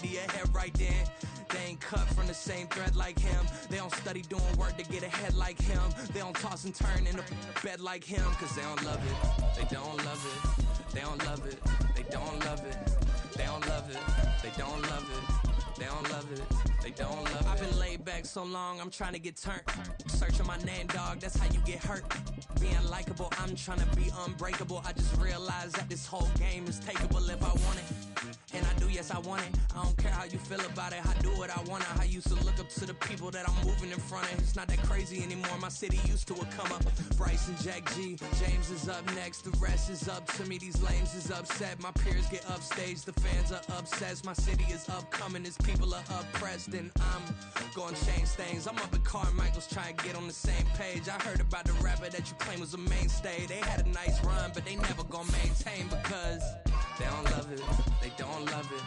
India head right then. They ain't cut from the same thread like him. They don't study doing work to get ahead like him. They don't toss and turn in a bed like him. Cause they don't love it, they don't love it. They don't love it, they don't love it. They don't love it, they don't love it. They don't love it, they don't love it. I've been laid back so long, I'm trying to get turned. Searching my name, dog, that's how you get hurt. Being likable, I'm trying to be unbreakable. I just realized that this whole game is takeable if I want it. And I do, yes, I want it. I don't care how you feel about it. I do what I want. I used to look up to the people that I'm moving in front of. It's not that crazy anymore. My city used to a come up. Bryce and Jack G. James is up next. The rest is up to me. These lames is upset. My peers get upstaged. The fans are obsessed. My city is upcoming. His people are oppressed. And I'm gonna change things. I'm up at Carmichael's trying to get on the same page. I heard about the rapper that you claim was a mainstay. They had a nice run, but they never gonna maintain because they don't love it. They don't love it.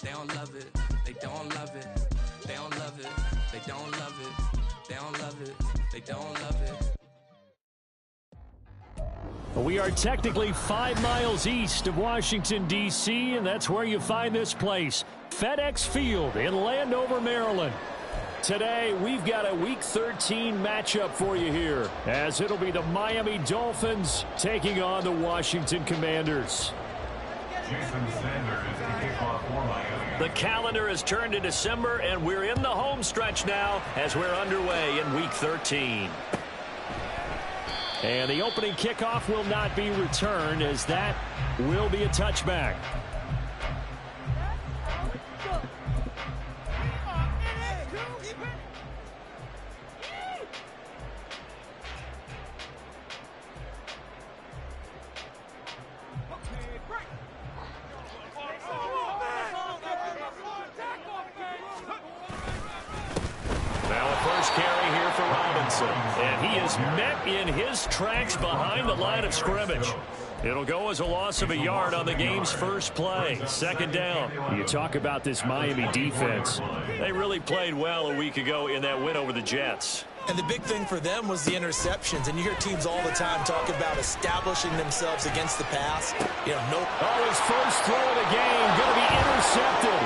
They don't love it. They don't love it. They don't love it. They don't love it. They don't love it. They don't love it. We are technically 5 miles east of Washington, D.C., and that's where you find this place, FedEx Field in Landover, Maryland. Today, we've got a Week 13 matchup for you here, as it'll be the Miami Dolphins taking on the Washington Commanders. Jason Sanders is the kickoff for Miami. The calendar has turned to December, and we're in the home stretch now as we're underway in Week 13. And the opening kickoff will not be returned, as that will be a touchback. And he is met in his tracks behind the line of scrimmage. It'll go as a loss of a yard on the game's first play. Second down. You talk about this Miami defense. They really played well a week ago in that win over the Jets. And the big thing for them was the interceptions. And you hear teams all the time talk about establishing themselves against the pass. You know, his first throw of the game going to be intercepted.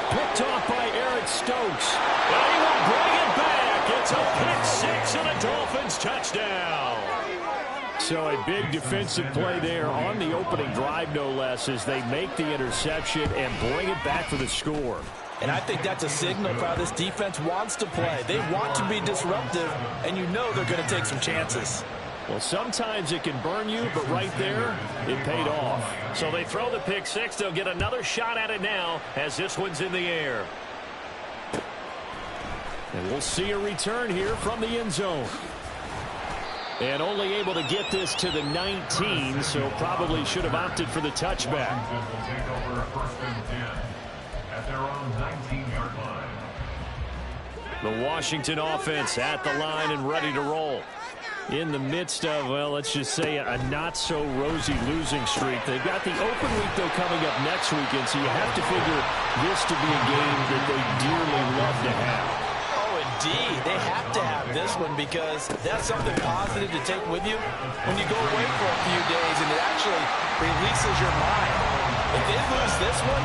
Picked off by Eric Stokes. And he will bring it back. It's a pick six and a Dolphins touchdown. So a big defensive play there on the opening drive, no less, as they make the interception and bring it back for the score. And I think that's a signal for how this defense wants to play. They want to be disruptive, and you know they're going to take some chances. Well, sometimes it can burn you, but right there, it paid off. So they throw the pick six. They'll get another shot at it now as this one's in the air. And we'll see a return here from the end zone. And only able to get this to the 19, so probably should have opted for the touchback. Washington will take over first and 10 at their own 19-yard line. The Washington offense at the line and ready to roll. In the midst of, well, let's just say a not-so-rosy losing streak. They've got the open week, though, coming up next weekend, so you have to figure this to be a game that they dearly love to have. They have to have this one because that's something positive to take with you when you go away for a few days, and it actually releases your mind. If they lose this one,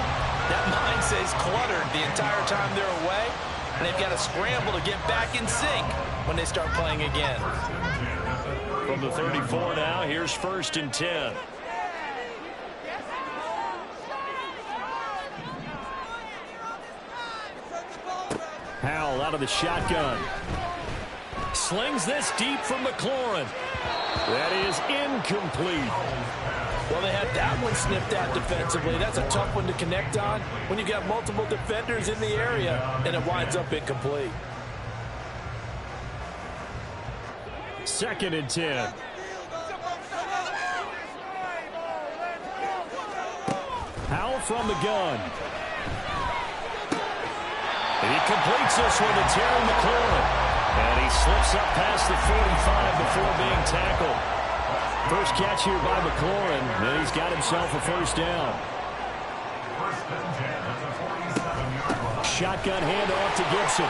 that mind stays cluttered the entire time they're away, and they've got to scramble to get back in sync when they start playing again. From the 34 now, here's first and 10. Howell out of the shotgun. Slings this deep from McLaurin. That is incomplete. Well, they had that one sniffed at defensively. That's a tough one to connect on when you've got multiple defenders in the area, and it winds up incomplete. Second and 10. Howell from the gun. And he completes this one to Terry McLaurin. And he slips up past the 45 before being tackled. First catch here by McLaurin, and he's got himself a first down. Shotgun handoff to Gibson.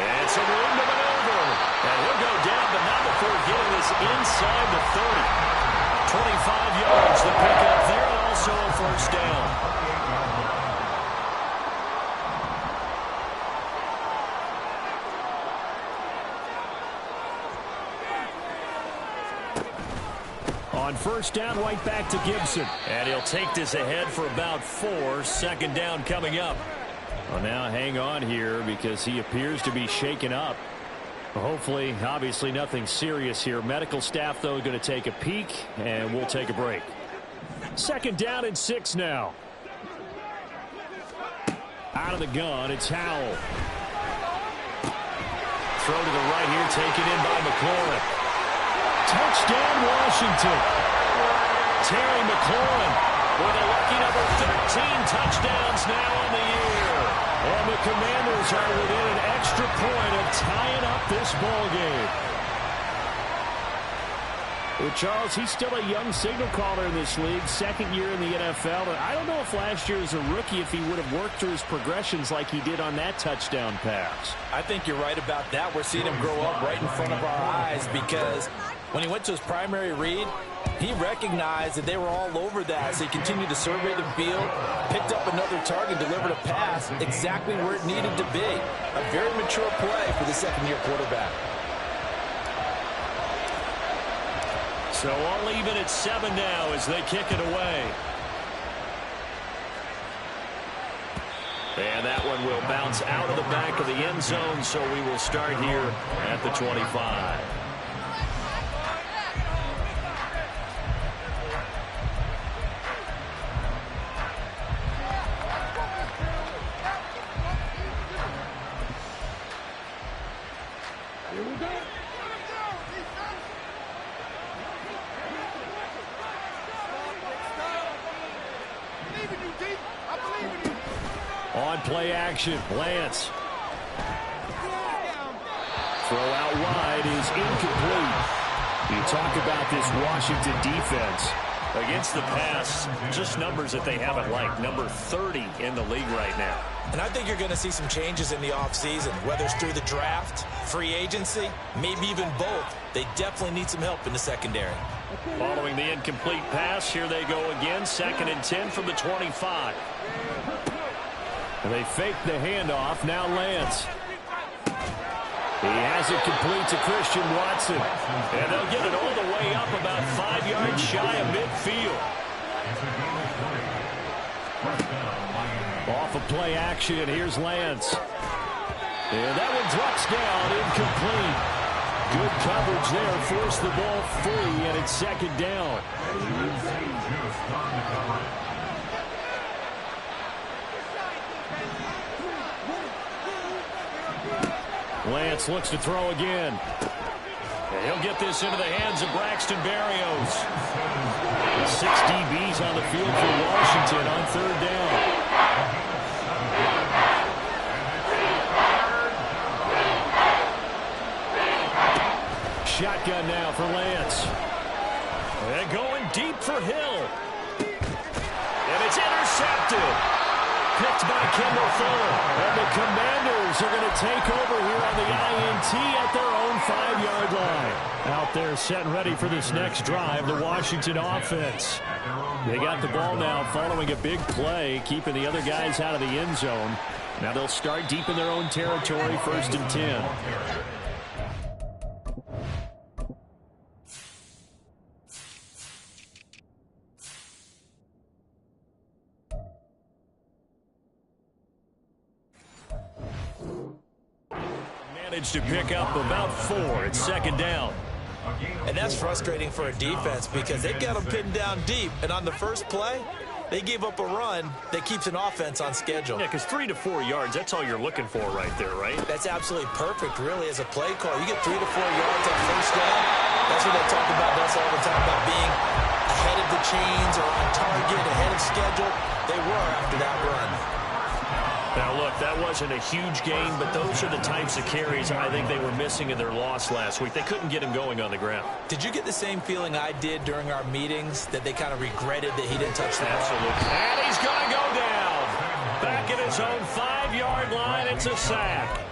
And some room to maneuver. And he'll go down, but not before getting this inside the 30. 25 yards, the pickup there, also a first down. On first down, right back to Gibson. And he'll take this ahead for about 4. Second down coming up. Well, now hang on here because he appears to be shaken up. Hopefully, obviously nothing serious here. Medical staff, though, going to take a peek, and we'll take a break. Second down and 6 now. Out of the gun, it's Howell. Throw to the right here, taken in by McLaurin. Touchdown, Washington. Terry McLaurin with a lucky number 13 touchdowns now on the year. And the Commanders are within an extra point of tying up this ball game. Well, Charles, he's still a young signal caller in this league, second year in the NFL. And I don't know if last year as a rookie, if he would have worked through his progressions like he did on that touchdown pass. I think you're right about that. We're seeing him grow up right in front of our eyes because when he went to his primary read, he recognized that they were all over that. So he continued to survey the field, picked up another target, delivered a pass exactly where it needed to be. A very mature play for the second-year quarterback. So all even at 7 now as they kick it away. And that one will bounce out of the back of the end zone, so we will start here at the 25. On play action, Lance. Throw out wide is incomplete. You talk about this Washington defense. Against the pass, just numbers that they haven't liked. Number 30 in the league right now. And I think you're going to see some changes in the offseason, whether it's through the draft, free agency, maybe even both. They definitely need some help in the secondary. Following the incomplete pass, here they go again. 2nd and 10 from the 25. And they fake the handoff. Now Lance. He has it complete to Christian Watson. And they'll get it all the way up about 5 yards shy of midfield. Off of play action, and here's Lance. And that one drops down, incomplete. Good coverage there, forced the ball free, and it's 2nd down. Lance looks to throw again. And he'll get this into the hands of Braxton Berrios. 6 DBs on the field for Washington on 3rd down. Shotgun now for Lance. And going deep for Hill. And it's intercepted. Picked by Kendall Fuller. And the Commanders are going to take over here on the INT at their own 5-yard line. Out there set and ready for this next drive, the Washington offense. They got the ball now following a big play, keeping the other guys out of the end zone. Now they'll start deep in their own territory, 1st and 10. To pick up about 4. It's 2nd down. And that's frustrating for a defense because they've got them pinned down deep. And on the first play, they gave up a run that keeps an offense on schedule. Yeah, because 3 to 4 yards, that's all you're looking for right there, right? That's absolutely perfect, really, as a play call. You get 3 to 4 yards on first down. That's what they talk about us all the time, about being ahead of the chains or on target, ahead of schedule. They were after that run. Now, look, that wasn't a huge gain, but those are the types of carries I think they were missing in their loss last week. They couldn't get him going on the ground. Did you get the same feeling I did during our meetings, that they kind of regretted that he didn't touch the ball? Absolutely. And he's going to go down. Back at his own 5-yard line, it's a sack.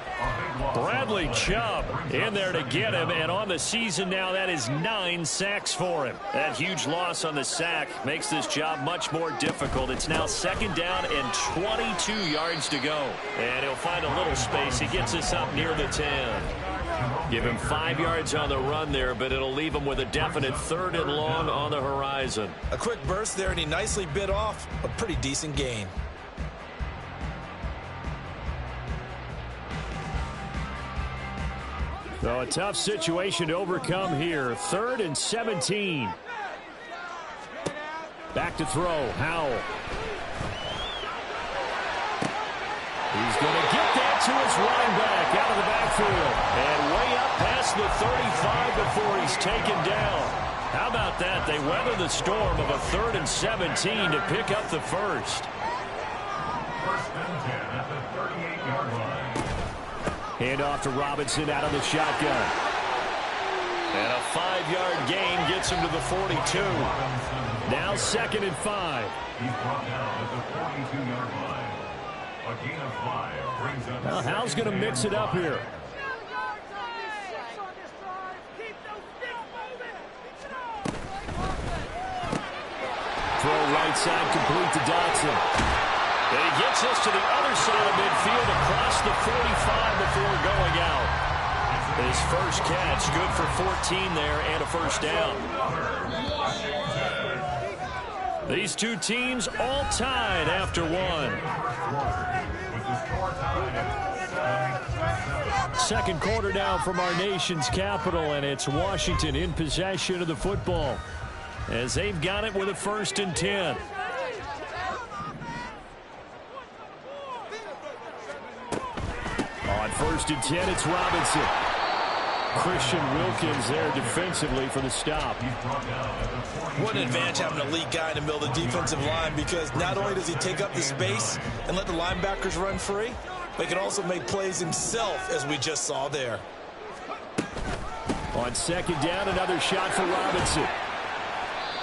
Bradley Chubb in there to get him, and on the season now, that is 9 sacks for him. That huge loss on the sack makes this job much more difficult. It's now 2nd down and 22 yards to go. And he'll find a little space. He gets us up near the 10. Give him 5 yards on the run there, but it'll leave him with a definite 3rd and long on the horizon. A quick burst there, and he nicely bit off a pretty decent gain. So a tough situation to overcome here. 3rd and 17. Back to throw. Howell. He's going to get that to his running back out of the backfield. And way up past the 35 before he's taken down. How about that? They weather the storm of a 3rd and 17 to pick up the first. First and 10 at the 38-yard line. Hand off to Robinson out of the shotgun. And a 5-yard gain gets him to the 42. Now 2nd and 5. He's brought down at the 42-yard line. A gain of 5 brings up. Well, Hal's going to mix it up here. Throw right side complete to Dotson. And he gets us to the other side of midfield across the 45 before going out. His first catch, good for 14 there and a first down. These two teams all tied after one. Second quarter now from our nation's capital, and it's Washington in possession of the football as they've got it with a 1st and 10. On 1st and 10, it's Robinson. Christian Wilkins there defensively for the stop. What an advantage having an elite guy in the middle of the defensive line, because not only does he take up the space and let the linebackers run free, but he can also make plays himself, as we just saw there. On 2nd down, another shot for Robinson.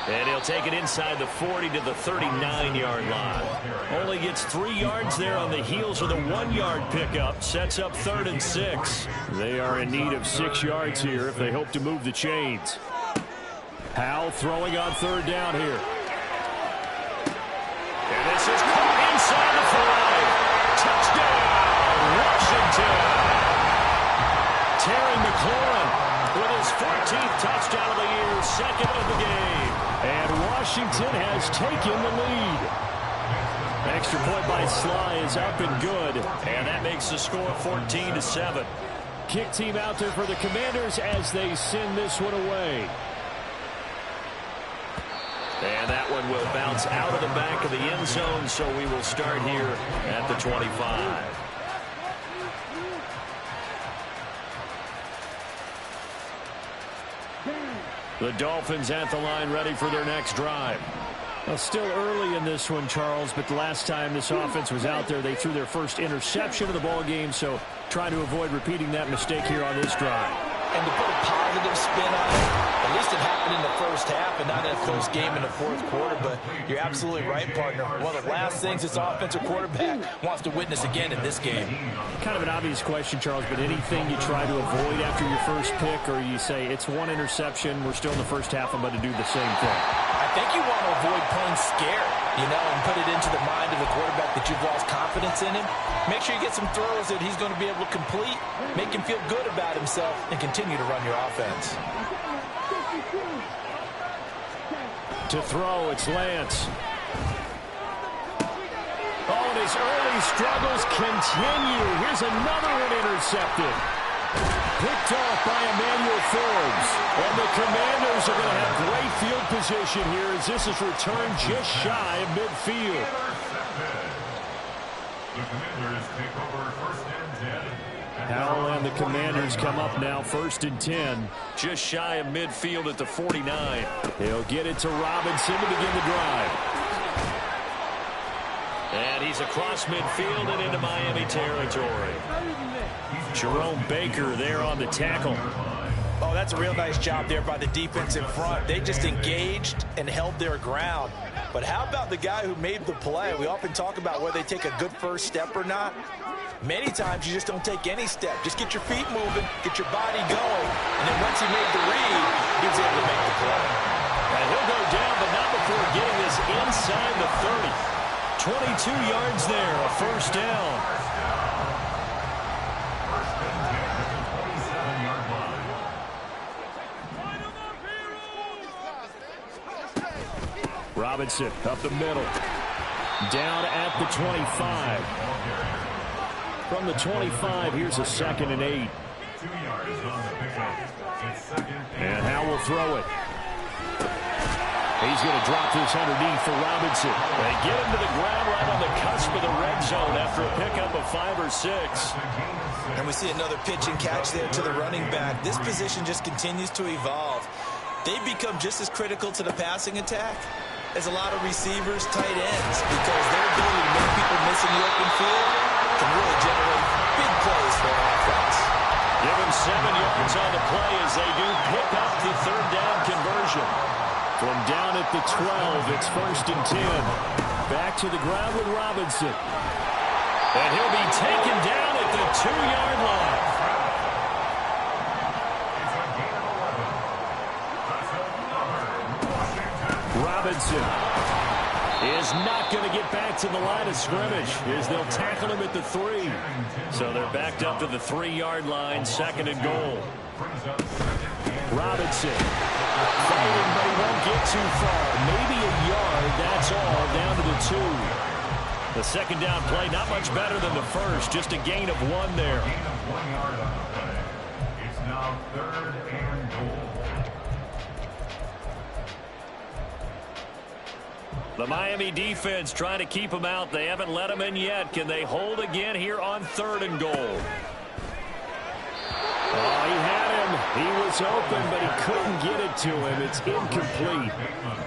And he'll take it inside the 40 to the 39-yard line. Only gets 3 yards there on the heels of the 1-yard pickup. Sets up 3rd and 6. They are in need of 6 yards here if they hope to move the chains. Howell throwing on 3rd down here. And this is caught inside the 5. Touchdown, Washington. Terry McLaurin with his 14th touchdown of the year, 2nd of the game. And Washington has taken the lead. Extra point by Sly is up and good. And that makes the score 14-7. Kick team out there for the Commanders as they send this one away. And that one will bounce out of the back of the end zone, so we will start here at the 25. The Dolphins at the line, ready for their next drive. Well, still early in this one, Charles, but the last time this offense was out there, they threw their first interception of the ball game, so trying to avoid repeating that mistake here on this drive. And to put a positive spin on it, at least it happened in the first half and not in a close game in the fourth quarter, but you're absolutely right, partner. One of the last things this offensive quarterback wants to witness again in this game. Kind of an obvious question, Charles, but anything you try to avoid after your first pick, or you say it's one interception, we're still in the first half, I'm going to do the same thing? I think you want to avoid playing scared, and put it into the mind of the quarterback that you've lost confidence in him. Make sure you get some throws that he's going to be able to complete, make him feel good about himself, and continue to run your offense. To throw, it's Lance. Oh, and his early struggles continue. Here's another one intercepted. Picked off by Emmanuel Forbes. And the Commanders are going to have great field position here as this is returned just shy of midfield. The Commanders take over 1st and 10. Howell and the Commanders come up now 1st and 10. Just shy of midfield at the 49. He'll get it to Robinson to begin the drive. And he's across midfield and into Miami territory. Jerome Baker there on the tackle. Oh, that's a real nice job there by the defensive front. They just engaged and held their ground. But how about the guy who made the play? We often talk about whether they take a good first step or not. Many times you just don't take any step. Just get your feet moving, get your body going, and then once he made the read, he was able to make the play. And he'll go down, but not before getting this inside the 30. 22 yards there, a first down. Robinson up the middle. Down at the 25. From the 25, here's a 2nd and 8. 2 yards on the pickup. It's 2nd And Howe will throw it. He's going to drop this underneath for Robinson. They get him to the ground right on the cusp of the red zone after a pickup of 5 or 6. And we see another pitch and catch there to the running back. This position just continues to evolve. They've become just as critical to the passing attack as a lot of receivers, tight ends, because their ability to make people miss in the open field can really generate big plays for our offense. Give him 7 yards on the play as they do pick up the 3rd down conversion. From down at the 12, it's 1st and 10. Back to the ground with Robinson. And he'll be taken down at the 2-yard line. Robinson is not going to get back to the line of scrimmage as they'll tackle him at the 3. So they're backed up to the 3-yard line, 2nd and goal. Robinson fighting, but he won't get too far. Maybe a yard, that's all, down to the 2. The 2nd down play, not much better than the first, just a gain of 1 there. Gain of 1 yard on the play. It's now 3rd and goal. The Miami defense trying to keep him out. They haven't let him in yet. Can they hold again here on 3rd and goal? Oh, he had him. He was open, but he couldn't get it to him. It's incomplete.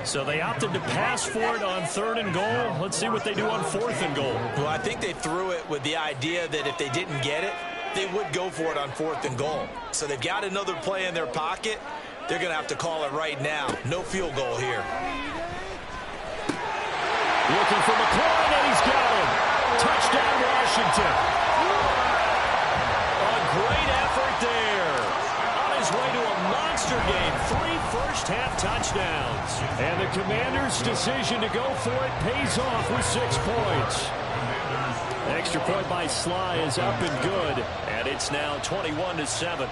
So they opted to pass for it on 3rd and goal. Let's see what they do on 4th and goal. Well, I think they threw it with the idea that if they didn't get it, they would go for it on 4th and goal. So they've got another play in their pocket. They're going to have to call it right now. No field goal here. Looking for McLaurin, and he's got him. Touchdown, Washington. A great effort there. On his way to a monster game. 3 first-half touchdowns. And the Commanders' decision to go for it pays off with 6 points. Extra point by Sly is up and good. And it's now 21-7.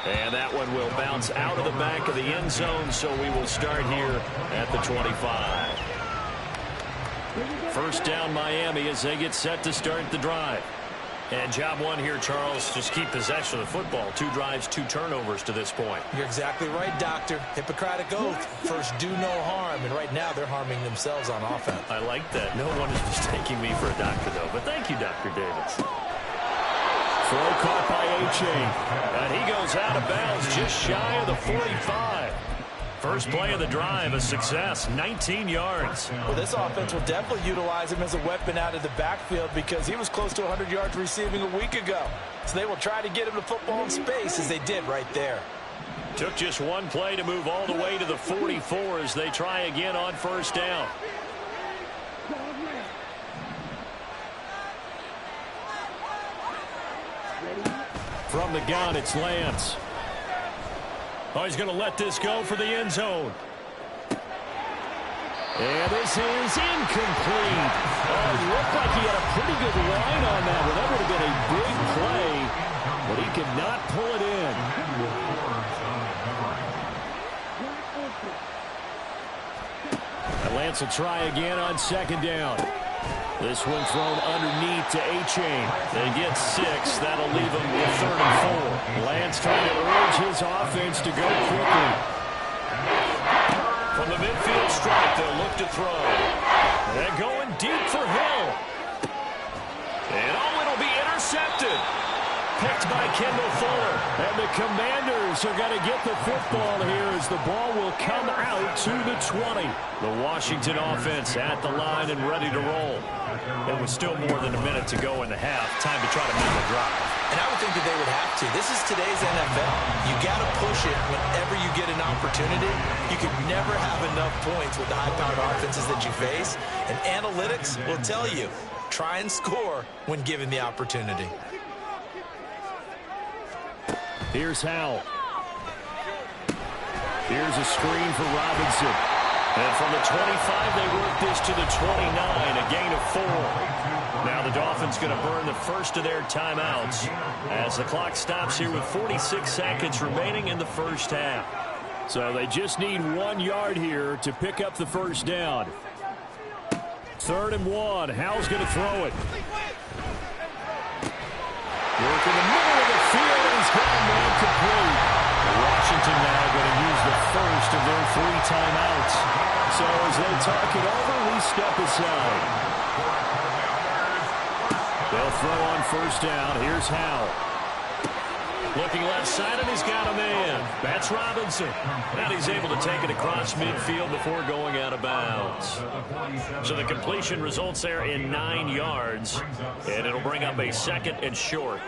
And that one will bounce out of the back of the end zone, so we will start here at the 25. First down, Miami, as they get set to start the drive. And job 1 here, Charles, just keep possession of the football. 2 drives, 2 turnovers to this point. You're exactly right, Doctor. Hippocratic oath. First, do no harm. And right now, they're harming themselves on offense. I like that. No one is mistaking me for a doctor, though. But thank you, Dr. Davis. Throw caught by A-Chain. And he goes out of bounds just shy of the 45. First play of the drive, a success, 19 yards. Well, this offense will definitely utilize him as a weapon out of the backfield because he was close to 100 yards receiving a week ago. So they will try to get him the football in space as they did right there. Took just 1 play to move all the way to the 44 as they try again on first down. From the gun, it's Lance. Oh, he's going to let this go for the end zone. And this is incomplete. Oh, it looked like he had a pretty good line on that one. That would have been a big play, but he could not pull it in. And Lance will try again on 2nd down. This one thrown underneath to A-Chain. They get 6. That'll leave them with 3rd and 4. Lance trying to urge his offense to go quickly. From the midfield stripe, they'll look to throw. They're going deep for Hill. And it'll be intercepted. Picked by Kendall Fuller. And the Commanders are going to get the football here as the ball will come out to the 20. The Washington offense at the line and ready to roll. It was still more than a minute to go in the half. Time to try to make a drive. And I would think that they would have to. This is today's NFL. You got to push it whenever you get an opportunity. You could never have enough points with the high-powered offenses that you face. And analytics will tell you, try and score when given the opportunity. Here's Howell. Here's a screen for Robinson. And from the 25, they work this to the 29, a gain of 4. Now the Dolphins going to burn the first of their timeouts as the clock stops here with 46 seconds remaining in the first half. So they just need 1 yard here to pick up the first down. 3rd and 1. Howell's going to throw it. Work in the middle of the field, and he's got a man complete. Washington now going to use the first of their 3 timeouts. So as they talk it over, we step aside. They'll throw on first down. Here's Howell. Looking left side, and he's got a man. That's Robinson. And he's able to take it across midfield before going out of bounds. So the completion results there in 9 yards, and it'll bring up a 2nd and short.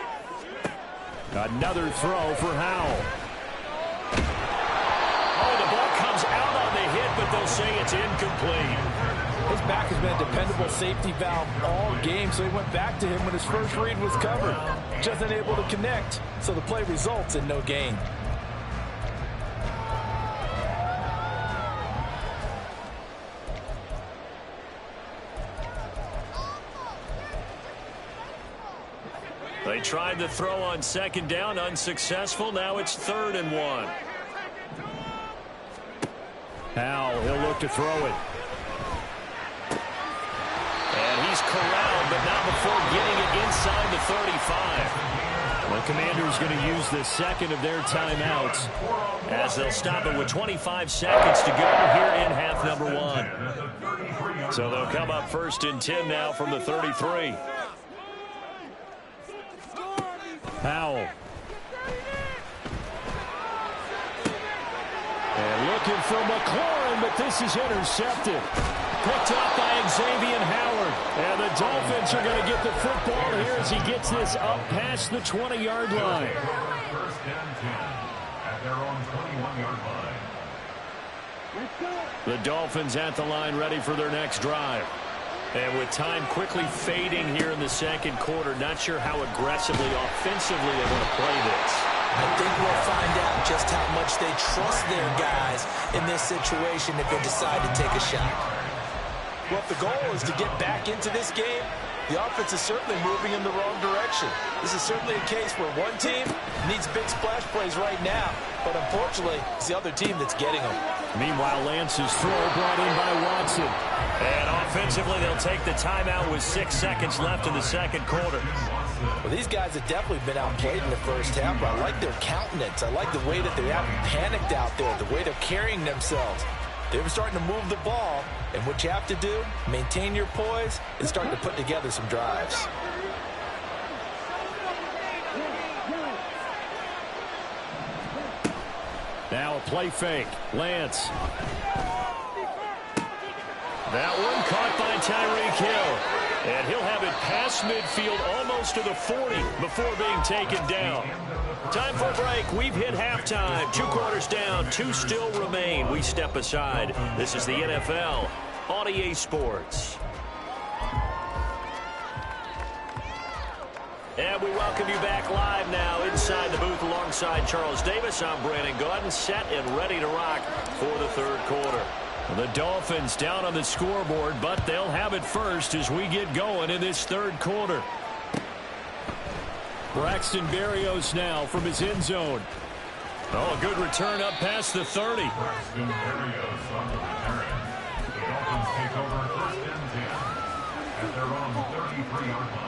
Another throw for Howell. Oh, the ball comes out on the hit, but they'll say it's incomplete. His back has been a dependable safety valve all game, so he went back to him when his first read was covered. Just unable to connect, so the play results in no gain. They tried to throw on 2nd down, unsuccessful. Now it's 3rd and 1. Howell, he'll look to throw it. And he's corralled, but not before getting it inside the 35. The Commanders going to use the 2nd of their timeouts as they'll stop it with 25 seconds to go here in half number 1. So they'll come up 1st and 10 now from the 33. Howell. And looking for McLaurin, but this is intercepted. Picked up by Xavier Howard. And the Dolphins are going to get the football here as he gets this up past the 20-yard line. 1st and 10 at their own 21-yard line. The Dolphins at the line ready for their next drive. And with time quickly fading here in the 2nd quarter, not sure how aggressively, offensively they want to play this. I think we'll find out just how much they trust their guys in this situation if they decide to take a shot. Well, if the goal is to get back into this game, the offense is certainly moving in the wrong direction. This is certainly a case where one team needs big splash plays right now, but unfortunately, it's the other team that's getting them. Meanwhile, Lance's throw brought in by Watson. And offensively, they'll take the timeout with 6 seconds left in the 2nd quarter. Well, these guys have definitely been outplayed in the first half, but I like their countenance. I like the way that they haven't panicked out there, the way they're carrying themselves. They're starting to move the ball, and what you have to do, maintain your poise, and start to put together some drives. Now a play fake. Lance. That one caught by Tyreek Hill. And he'll have it past midfield almost to the 40 before being taken down. Time for a break. We've hit halftime. 2 quarters down. 2 still remain. We step aside. This is the NFL on EA Sports. And we welcome you back live now inside the booth alongside Charles Davis. I'm Brandon Gaudin, set and ready to rock for the 3rd quarter. The Dolphins down on the scoreboard, but they'll have it first as we get going in this 3rd quarter. Braxton Berrios now from his end zone. Oh, a good return up past the 30. Braxton Berrios on the return. The Dolphins take over 1st and 10 at their own 33-yard line.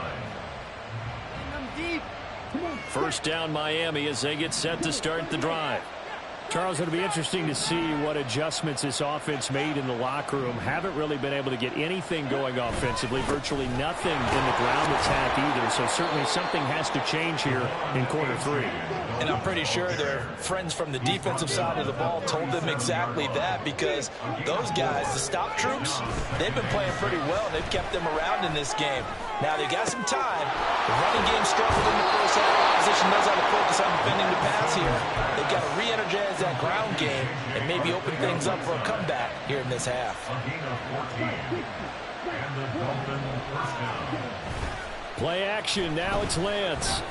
First down Miami as they get set to start the drive. Charles, it'll be interesting to see what adjustments this offense made in the locker room. Haven't really been able to get anything going offensively. Virtually nothing in the ground attack either. So certainly something has to change here in quarter 3. And I'm pretty sure their friends from the defensive side of the ball told them exactly that, because those guys, the stop troops, they've been playing pretty well, and they've kept them around in this game. Now, they got some time. The running game struggled in the first half. Opposition knows how to focus on defending the pass here. They've got to re-energize that ground game and maybe open things up for a comeback here in this half. A gain of 14. And the Dolphins first down. Play action. Now it's Lance.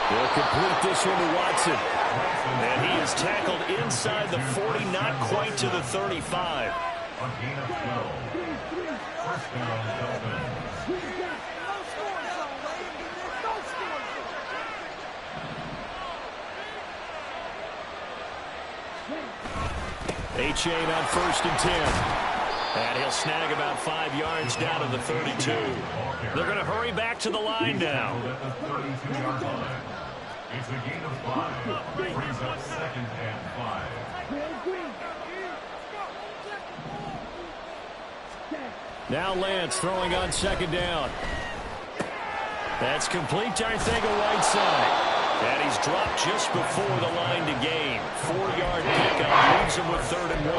They'll complete this one to Watson. And he is tackled inside the 40, not quite to the 35. A gain of 12. First down, Dolphins. Achane on 1st and 10. And he'll snag about 5 yards down to the 32. They're going to hurry back to the line now. At the 32-yard line. It's a gain of 5. Brings up 2nd and 5. Now Lance throwing on 2nd down. That's complete to Arcega-Whiteside. And he's dropped just before the line to gain. 4-yard pickup leaves him with 3rd and 1.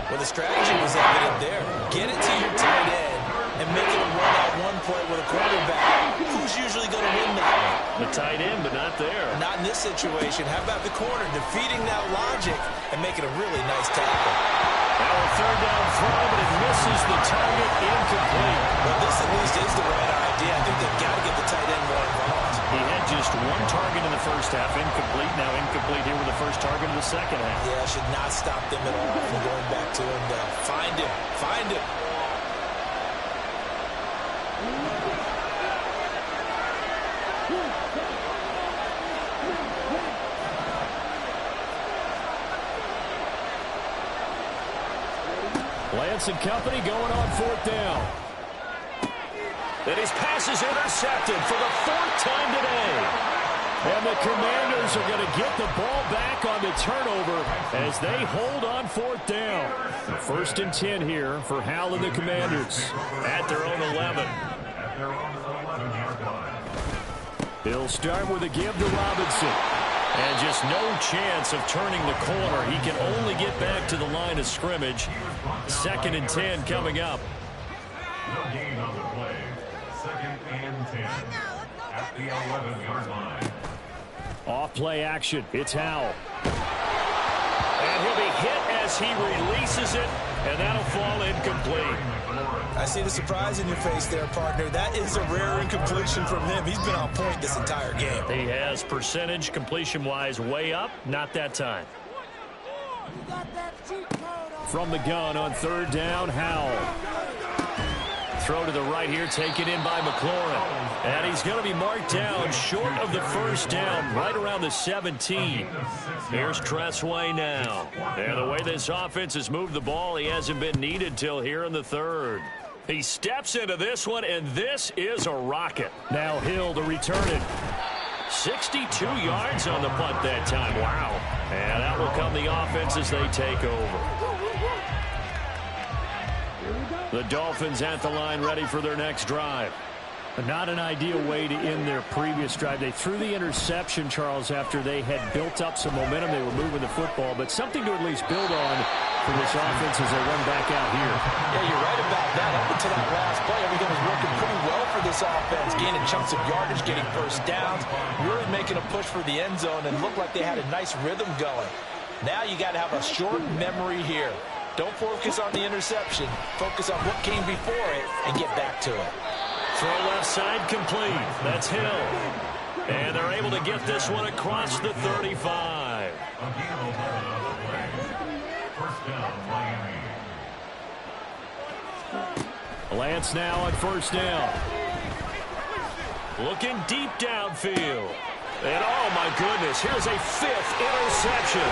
Well, the strategy was evident there. Get it to your tight end and make it a run-out 1 play with a quarterback. Who's usually going to win that one? The tight end, but not there. Not in this situation. How about the corner defeating that logic and making a really nice tackle? Now a 3rd down throw, but it misses the target, incomplete. Well, this at least is the right idea. I think they've got to get the tight end more involved. He had just 1 target in the first half, incomplete. Now incomplete here with the first target in the second half. Yeah, should not stop them at all from going back to him. Find him. Find him. Lance and company going on 4th down. And his pass is intercepted for the 4th time today. And the Commanders are going to get the ball back on the turnover as they hold on 4th down. 1st and 10 here for Hal and the Commanders. At their own 11. At their own 11-yard line. He'll start with a give to Robinson. And just no chance of turning the corner. He can only get back to the line of scrimmage. 2nd and 10 coming up. No gain on the play. 2nd and 10. At the 11-yard line. Off play action. It's Howell. And he'll be hit as he releases it. And that'll fall incomplete. I see the surprise in your face there, partner. That is a rare incompletion from him. He's been on point this entire game. He has percentage completion-wise way up. Not that time. From the gun on 3rd down, Howell. Throw to the right here, taken in by McLaurin. And he's going to be marked down short of the 1st down, right around the 17. Here's Tressway now. And the way this offense has moved the ball, he hasn't been needed till here in the 3rd. He steps into this one, and this is a rocket. Now Hill to return it. 62 yards on the punt that time. Wow. And that will come the offense as they take over. The Dolphins at the line ready for their next drive. Not an ideal way to end their previous drive. They threw the interception, Charles, after they had built up some momentum. They were moving the football, but something to at least build on for this offense as they run back out here. Yeah, you're right about that. Up until that last play, everything was working pretty well for this offense, gaining chunks of yardage, getting 1st downs, really making a push for the end zone, and looked like they had a nice rhythm going. Now you got to have a short memory here. Don't focus on the interception. Focus on what came before it and get back to it. Throw left side complete. That's Hill. And they're able to get this one across the 35. Again, 11 on the play. 1st down, Miami. Lance now on 1st down. Looking deep downfield. And oh my goodness, here's a 5th interception.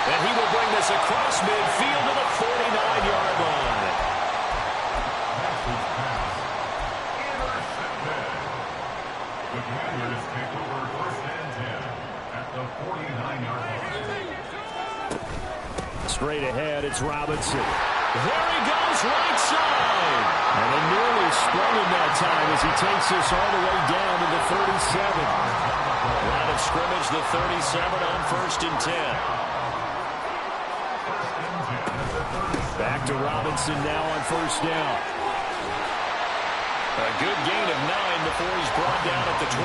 And he will bring this across midfield to the 49-yard line. The Commanders take over 1st and 10 at the 49-yard line. Straight ahead, it's Robinson. There he goes, right side. And they nearly sprung him that time as he takes this all the way down to the 37. Line of scrimmage, the 37 on 1st and 10. Back to Robinson now on 1st down. A good gain of 9 before he's brought down at the 28.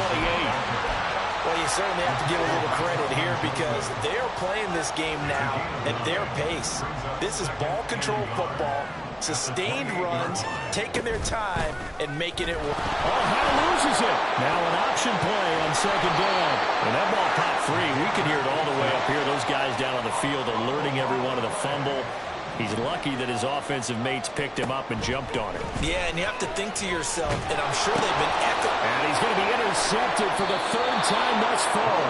Well, you certainly have to give a little credit here because they're playing this game now at their pace. This is ball control football, sustained runs, taking their time, and making it work. Oh, Howe loses it. Now an option play on second down. And that ball popped free. We could hear it all the way up here. Those guys down on the field alerting everyone of the fumble. He's lucky that his offensive mates picked him up and jumped on it. Yeah, and you have to think to yourself, and I'm sure they've been echoing. And he's going to be intercepted for the third time thus far.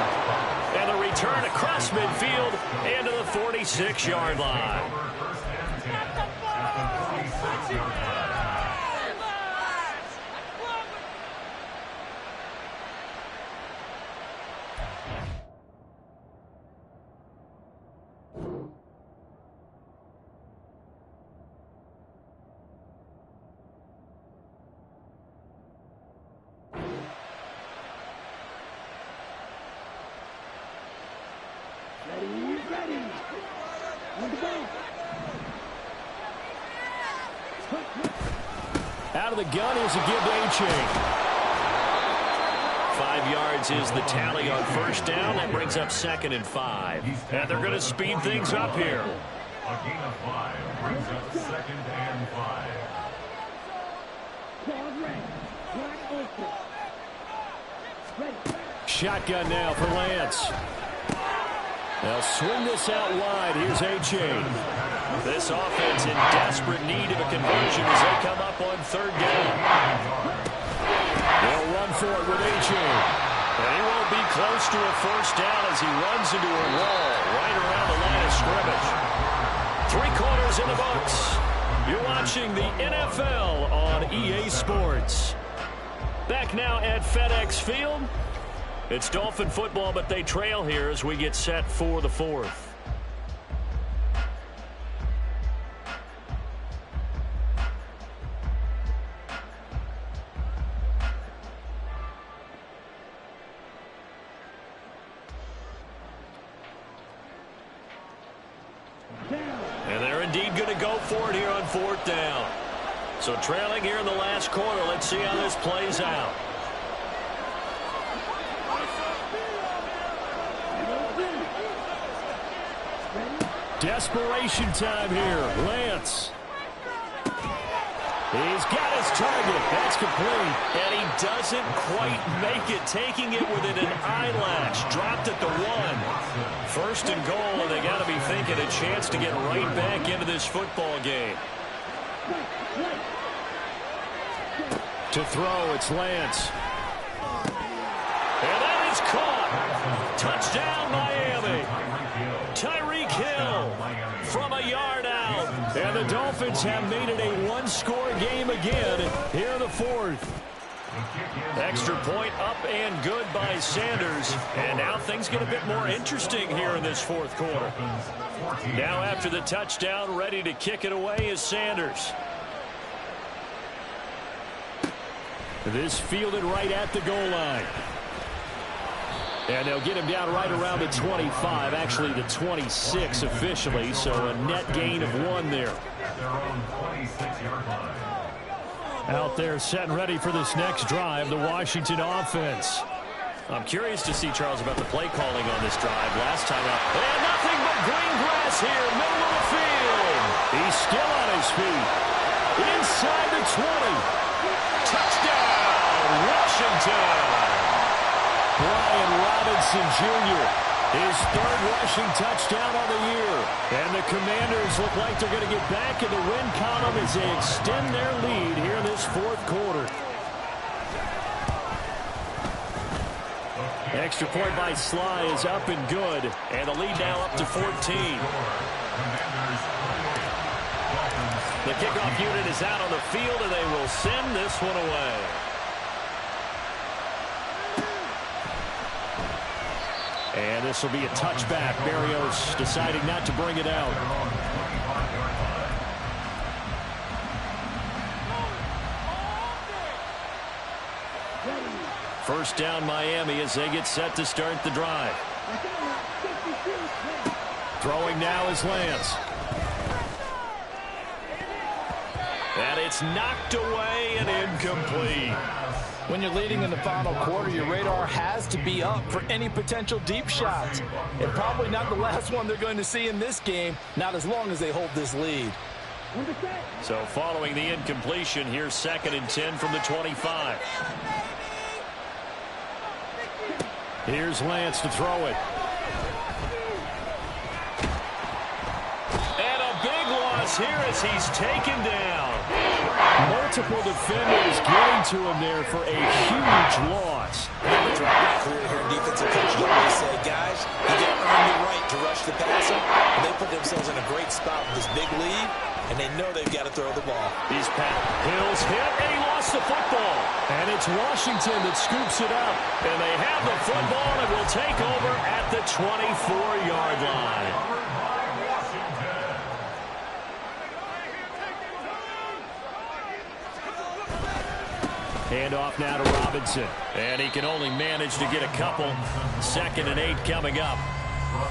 And the return across midfield into the 46-yard line. Out of the gun, here's a give to A-Chain. 5 yards is the tally on first down. That brings up 2nd and 5. And they're going to speed things up here. A gain of 5 brings up 2nd and 5. Shotgun now for Lance. They'll swing this out wide. Here's A-Chain. This offense in desperate need of a conversion as they come up on third down. They'll run for it with A-Chain. And he won't be close to a first down as he runs into a wall right around the line of scrimmage. 3 quarters in the books. You're watching the NFL on EA Sports. Back now at FedEx Field. It's Dolphin football, but they trail here as we get set for the 4th. And they're indeed going to go for it here on 4th down. So trailing here in the last quarter. Let's see how this plays out. Desperation time here. Lance. He's got his target. That's complete. And he doesn't quite make it, taking it within an eyelash. Dropped at the 1. First and goal, and they got to be thinking a chance to get right back into this football game. To throw, it's Lance. And that is caught. Touchdown, Miami. Tyreek Hill from a yard out. And the Dolphins have made it a one-score game again here in the 4th. Extra point up and good by Sanders. And now things get a bit more interesting here in this 4th quarter. Now after the touchdown, ready to kick it away is Sanders. This fielded right at the goal line. And they'll get him down right around the 25, actually the 26 officially, so a net gain of 1 there. Out there set and ready for this next drive, the Washington offense. I'm curious to see, Charles, about the play calling on this drive. Last time out, and nothing but green grass here, middle of the field. He's still on his feet. Inside the 20. Touchdown, Washington. Brian Robinson Jr., his 3rd rushing touchdown on the year. And the Commanders look like they're going to get back in the win column as they extend their lead here in this 4th quarter. Extra point by Sly is up and good. And the lead now up to 14. The kickoff unit is out on the field, and they will send this one away. And this will be a touchback. Berrios deciding not to bring it out. First down Miami as they get set to start the drive. Throwing now is Lance. And it's knocked away and incomplete. When you're leading in the final quarter, your radar has to be up for any potential deep shots. And probably not the last one they're going to see in this game, not as long as they hold this lead. So following the incompletion, here's 2nd and 10 from the 25. Here's Lance to throw it. And a big loss here as he's taken down. Multiple defenders getting to him there for a huge loss. Throughout my career here in defensive coaching, I always say, guys, you got to earn the right to rush the passer. And they put themselves in a great spot with this big lead, and they know they've got to throw the ball. He's Pat Hills hit, and he lost the football. And it's Washington that scoops it up. And they have the football and will take over at the 24-yard line. Handoff now to Robinson. And he can only manage to get a couple. 2nd and 8 coming up.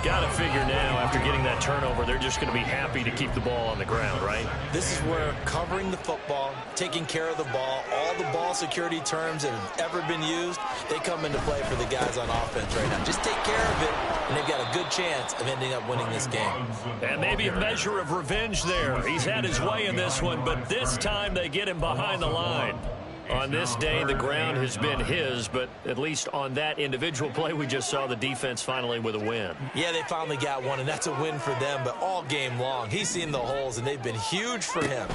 Got to figure now, after getting that turnover, they're just going to be happy to keep the ball on the ground, right? This is where covering the football, taking care of the ball, all the ball security terms that have ever been used, they come into play for the guys on offense right now. Just take care of it, and they've got a good chance of ending up winning this game. And maybe a measure of revenge there. He's had his way in this one, but this time they get him behind the line. On this day, the ground has been his, but at least on that individual play, we just saw the defense finally with a win. Yeah, they finally got one, and that's a win for them, but all game long, he's seen the holes, and they've been huge for him.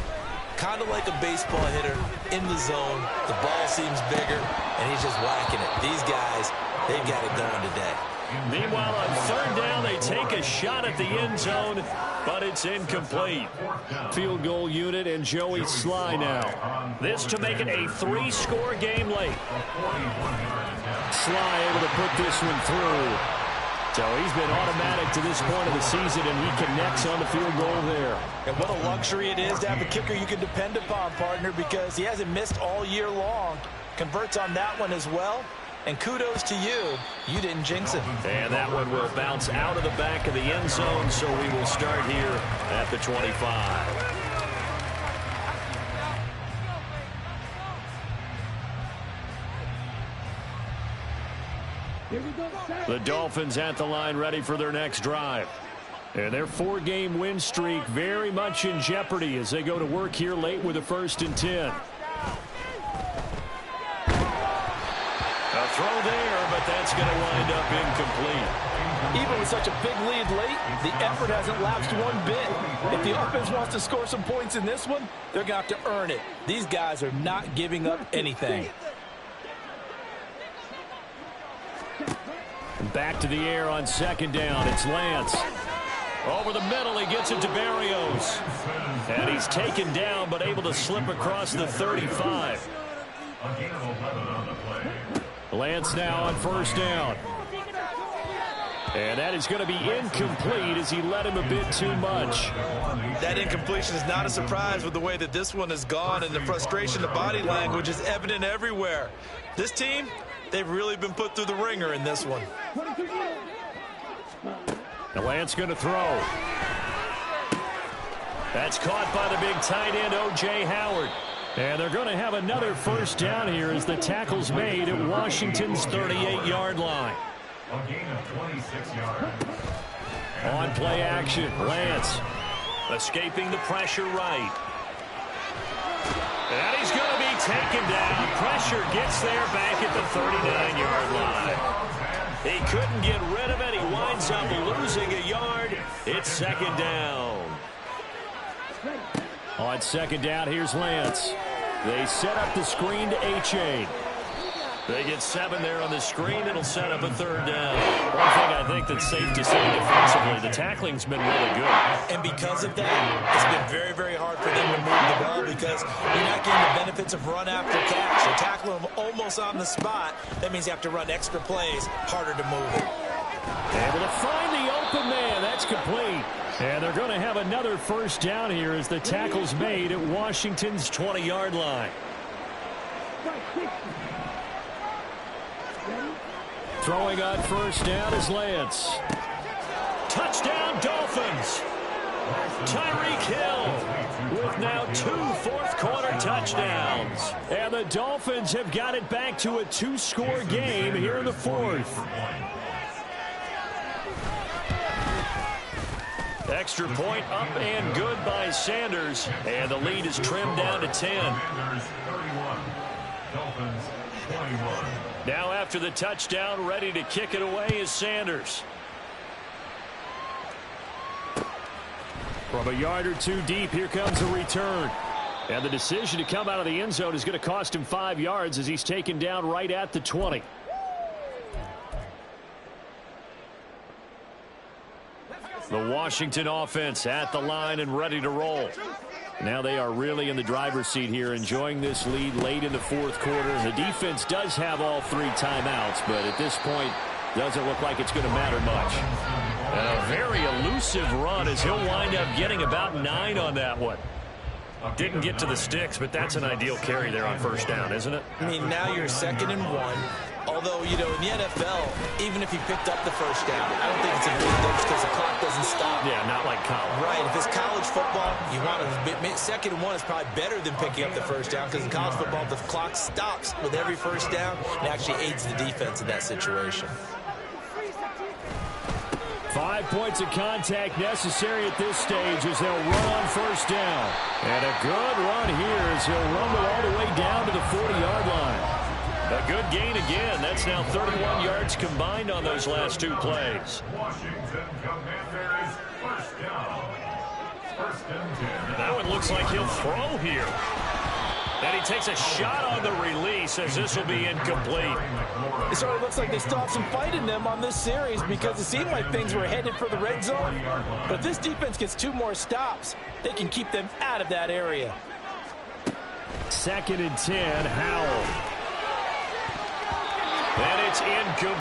Kind of like a baseball hitter in the zone. The ball seems bigger, and he's just whacking it. These guys, they've got it going today. Meanwhile, on 3rd down, they take a shot at the end zone, but it's incomplete. Field goal unit and Joey Sly now. This to make it a 3-score game late. Sly able to put this one through. So he's been automatic to this point of the season, and he connects on the field goal there. And what a luxury it is to have a kicker you can depend upon, partner, because he hasn't missed all year long. Converts on that one as well. And kudos to you. You didn't jinx it. And that one will bounce out of the back of the end zone, so we will start here at the 25. The Dolphins at the line, ready for their next drive. And their 4-game win streak very much in jeopardy as they go to work here late with a 1st and 10. A throw there, but that's going to wind up incomplete. Even with such a big lead late, the effort hasn't lapsed one bit. If the offense wants to score some points in this one, they're going to have to earn it. These guys are not giving up anything. Back to the air on 2nd down. It's Lance. Over the middle, he gets it to Berrios. And he's taken down, but able to slip across the 35. Lance now on 1st down. And that is going to be incomplete as he let him a bit too much. That incompletion is not a surprise with the way that this one has gone, and the frustration, the body language is evident everywhere. This team, they've really been put through the ringer in this one. Now Lance going to throw. That's caught by the big tight end, O.J. Howard. And they're going to have another 1st down here as the tackle's made at Washington's 38-yard line. A gain of 26 yards. On play action, Lance escaping the pressure right. And he's going to be taken down. Pressure gets there back at the 39-yard line. He couldn't get rid of it. He winds up losing a yard. It's 2nd down. On 2nd down, here's Lance. They set up the screen to H.A. They get 7 there on the screen. It'll set up a 3rd down. One thing I think that's safe to say defensively, the tackling's been really good. And because of that, it's been very, very hard for them to move the ball because you're not getting the benefits of run after catch. They tackle them almost on the spot. That means you have to run extra plays, harder to move it. Able to find the open man. That's complete. And they're going to have another 1st down here as the tackle's made at Washington's 20-yard line. Throwing on 1st down is Lance. Touchdown, Dolphins. Tyreek Hill with now 2 fourth-quarter touchdowns. And the Dolphins have got it back to a 2-score game here in the fourth. Extra point up and good by Sanders. And the lead is trimmed down to 10. Commanders 31, Dolphins 21. Now after the touchdown, ready to kick it away is Sanders. From a yard or two deep, here comes a return. And the decision to come out of the end zone is going to cost him 5 yards as he's taken down right at the 20. The Washington offense at the line and ready to roll. Now they are really in the driver's seat here, enjoying this lead late in the fourth quarter. The defense does have all 3 timeouts, but at this point, doesn't look like it's going to matter much. And a very elusive run as he'll wind up getting about 9 on that one. Didn't get to the sticks, but that's an ideal carry there on first down, isn't it? I mean, now you're 2nd and 1. Although, you know, in the NFL, even if he picked up the first down, I don't think it's a big difference because the clock doesn't stop. Yeah, not like college. Right. If it's college football, you want to 2nd and 1 is probably better than picking up the first down because in college football, the clock stops with every first down and actually aids the defense in that situation. 5 points of contact necessary at this stage as they'll run on first down. And a good run here as he'll rumble all the way down to the 40-yard line. A good gain again. That's now 31 yards combined on those last 2 plays. Washington Commanders first down. 1st and 10. That one looks like he'll throw here. And he takes a shot on the release as this will be incomplete. It sort of looks like they still have some fight in them on this series because it seemed like things were headed for the red zone. But if this defense gets 2 more stops, they can keep them out of that area. 2nd and 10, Howell. And it's incomplete.